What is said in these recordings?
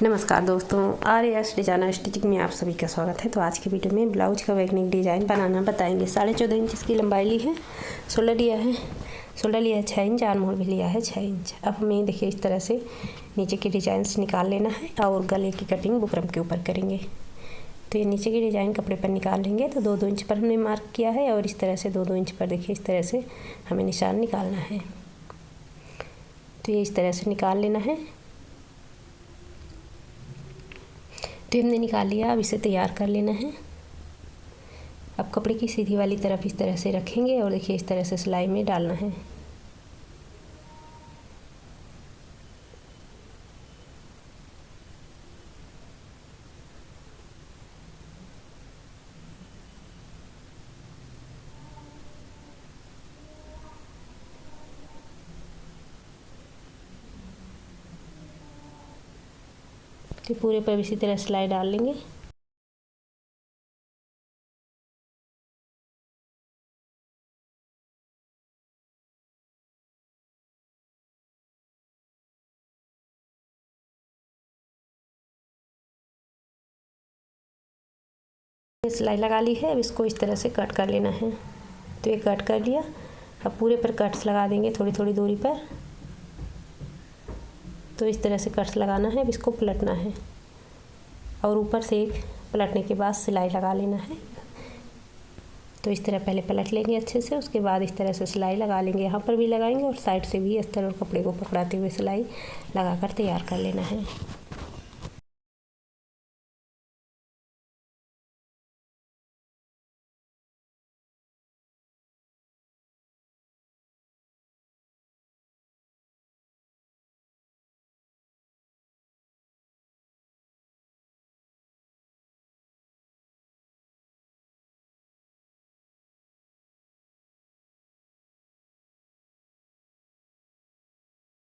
नमस्कार दोस्तों, RAS designer stitching में आप सभी का स्वागत है। तो आज की वीडियो में ब्लाउज का बैकनेक डिज़ाइन बनाना बताएंगे। 14.5 इंच इसकी लंबाई ली है, शोल्डर लिया है 6 इंच, आर्म होल भी लिया है 6 इंच। अब हमें देखिए इस तरह से नीचे के डिजाइन निकाल लेना है और गले की कटिंग बुकरम के ऊपर करेंगे। तो ये नीचे की डिज़ाइन कपड़े पर निकाल लेंगे। तो 2-2 इंच पर हमने मार्क किया है और इस तरह से 2-2 इंच पर देखिए इस तरह से हमें निशान निकालना है। तो ये इस तरह से निकाल लेना है। तो हमने निकाल लिया, अब इसे तैयार कर लेना है। अब कपड़े की सीधी वाली तरफ इस तरह से रखेंगे और देखिए इस तरह से सिलाई में डालना है। तो पूरे पर इसी तरह सिलाई डाल लेंगे। सिलाई लगा ली है, अब इसको इस तरह से कट कर लेना है। तो ये कट कर लिया। अब पूरे पर कट्स लगा देंगे थोड़ी थोड़ी दूरी पर। तो इस तरह से कट्स लगाना है। अब इसको पलटना है और ऊपर से एक पलटने के बाद सिलाई लगा लेना है। तो इस तरह पहले पलट लेंगे अच्छे से, उसके बाद इस तरह से सिलाई लगा लेंगे। यहाँ पर भी लगाएंगे और साइड से भी अस्तर और कपड़े को पकड़ाते हुए सिलाई लगाकर तैयार कर लेना है।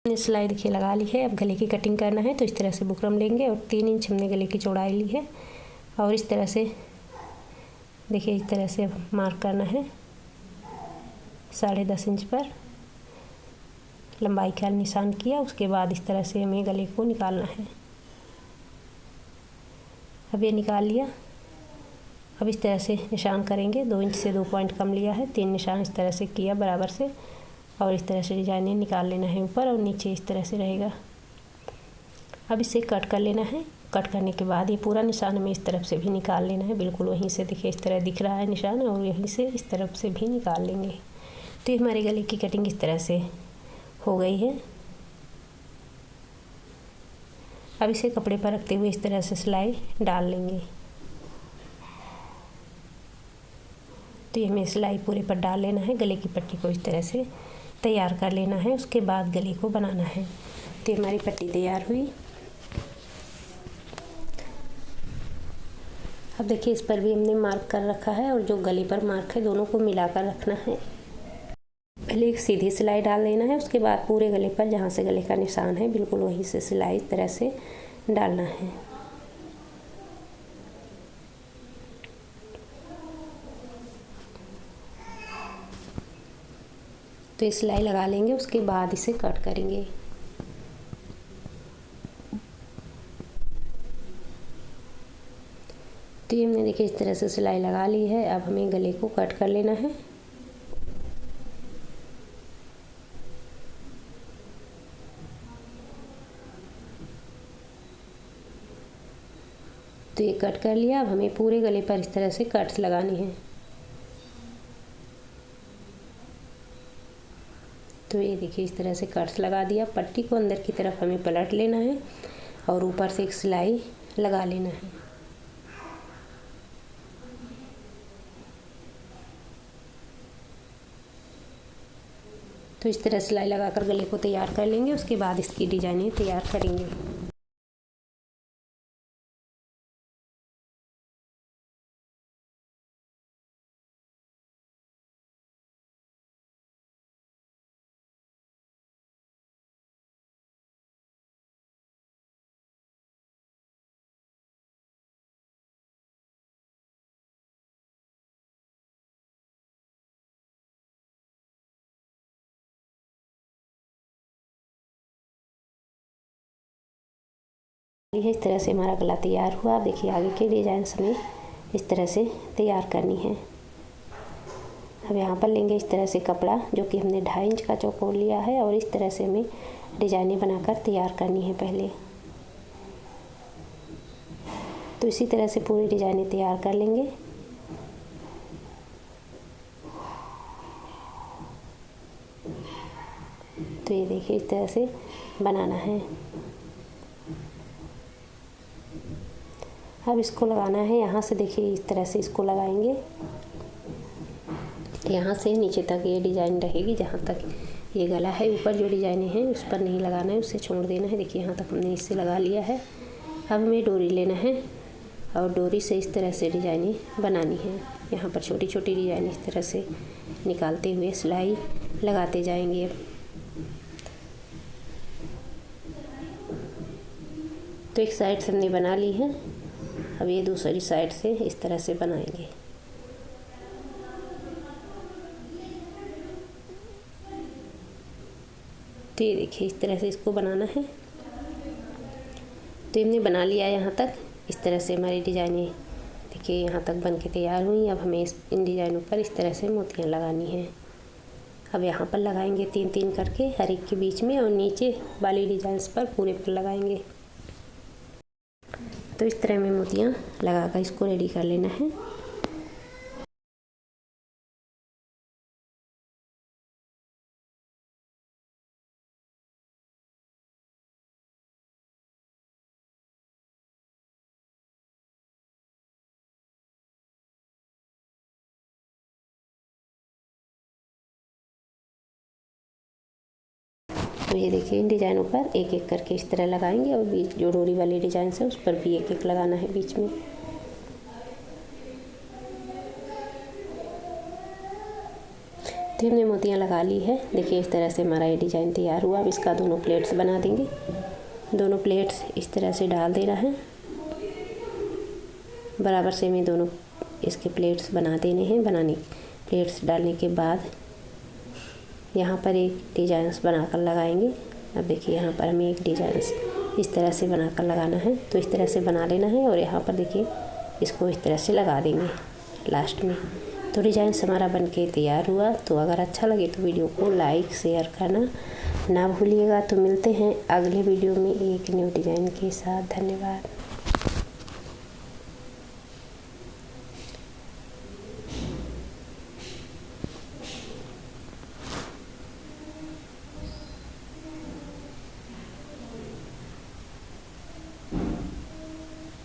सिलाई देखिए लगा ली है। अब गले की कटिंग करना है। तो इस तरह से बुकरम लेंगे और 3 इंच हमने गले की चौड़ाई ली है और इस तरह से देखिए इस तरह से मार्क करना है। 10.5 इंच पर लंबाई का निशान किया, उसके बाद इस तरह से हमें गले को निकालना है। अब ये निकाल लिया। अब इस तरह से निशान करेंगे। 2 इंच से 2 पॉइंट कम लिया है, 3 निशान इस तरह से किया बराबर से और इस तरह से डिजाइन निकाल लेना है। ऊपर और नीचे इस तरह से रहेगा। अब इसे कट कर लेना है। कट करने के बाद ये पूरा निशान हमें इस तरफ से भी निकाल लेना है। बिल्कुल वहीं से देखिए इस तरह दिख रहा है निशान और यहीं से इस तरफ से भी निकाल लेंगे। तो ये हमारे गले की कटिंग इस तरह से हो गई है। अब इसे कपड़े पर रखते हुए इस तरह से सिलाई डाल लेंगे। तो ये हमें सिलाई पूरे पर डाल लेना है। गले की पट्टी को इस तरह से तैयार कर लेना है, उसके बाद गले को बनाना है। तो हमारी पट्टी तैयार हुई। अब देखिए इस पर भी हमने मार्क कर रखा है और जो गले पर मार्क है दोनों को मिलाकर रखना है। पहले एक सीधी सिलाई डाल लेना है, उसके बाद पूरे गले पर जहाँ से गले का निशान है बिल्कुल वहीं से सिलाई इस तरह से डालना है। तो ये सिलाई लगा लेंगे, उसके बाद इसे कट करेंगे। तो ये हमने देखिए इस तरह से सिलाई लगा ली है। अब हमें गले को कट कर लेना है। तो ये कट कर लिया। अब हमें पूरे गले पर इस तरह से कट्स लगानी है। तो ये देखिए इस तरह से कट्स लगा दिया। पट्टी को अंदर की तरफ हमें पलट लेना है और ऊपर से एक सिलाई लगा लेना है। तो इस तरह सिलाई लगाकर गले को तैयार कर लेंगे, उसके बाद इसकी डिजाइनिंग तैयार करेंगे। इस तरह से हमारा गला तैयार हुआ। अब देखिए आगे के डिजाइन हमें इस तरह से तैयार करनी है। अब यहाँ पर लेंगे इस तरह से कपड़ा, जो कि हमने 2.5 इंच का चौकोर लिया है, और इस तरह से हमें डिजाइनें बनाकर तैयार करनी है पहले। तो इसी तरह से पूरी डिजाइनें तैयार कर लेंगे। तो ये देखिए इस तरह से बनाना है। अब इसको लगाना है यहाँ से, देखिए इस तरह से इसको लगाएंगे। यहाँ से नीचे तक ये डिज़ाइन रहेगी, जहाँ तक ये गला है। ऊपर जो डिज़ाइनें हैं उस पर नहीं लगाना है, उससे छोड़ देना है। देखिए यहाँ तक हमने इससे लगा लिया है। अब हमें डोरी लेना है और डोरी से इस तरह से डिज़ाइनें बनानी है। यहाँ पर छोटी छोटी डिज़ाइन इस तरह से निकालते हुए सिलाई लगाते जाएंगे। तो एक साइड से हमने बना ली है। अब ये दूसरी साइड से इस तरह से बनाएंगे। तो ये देखिए इस तरह से इसको बनाना है। तो हमने बना लिया यहाँ तक। इस तरह से हमारी डिज़ाइनें देखिए यहाँ तक बन के तैयार हुई। अब हमें इन डिज़ाइनों पर इस तरह से मोतियाँ लगानी हैं। अब यहाँ पर लगाएंगे 3-3 करके हर एक के बीच में, और नीचे वाली डिज़ाइंस पर पूरे पर लगाएंगे। तो इस तरह में मोतियाँ लगाकर इसको रेडी कर लेना है। तो ये देखिए इन डिज़ाइनों पर एक एक करके इस तरह लगाएंगे, और बीच जो डोरी वाली डिज़ाइन है उस पर भी एक एक लगाना है बीच में। तो हमने मोतियाँ लगा ली है। देखिए इस तरह से हमारा ये डिज़ाइन तैयार हुआ। अब इसका दोनों प्लेट्स बना देंगे। दोनों प्लेट्स इस तरह से डाल देना है। बराबर से हमें दोनों इसके प्लेट्स बना देने हैं। प्लेट्स डालने के बाद यहाँ पर एक डिज़ाइंस बनाकर लगाएंगे। अब देखिए यहाँ पर हमें एक डिज़ाइंस इस तरह से बनाकर लगाना है। तो इस तरह से बना लेना है, और यहाँ पर देखिए इसको इस तरह से लगा देंगे लास्ट में। तो डिज़ाइंस हमारा बनके तैयार हुआ। तो अगर अच्छा लगे तो वीडियो को लाइक शेयर करना ना भूलिएगा। तो मिलते हैं अगले वीडियो में एक न्यू डिज़ाइन के साथ। धन्यवाद।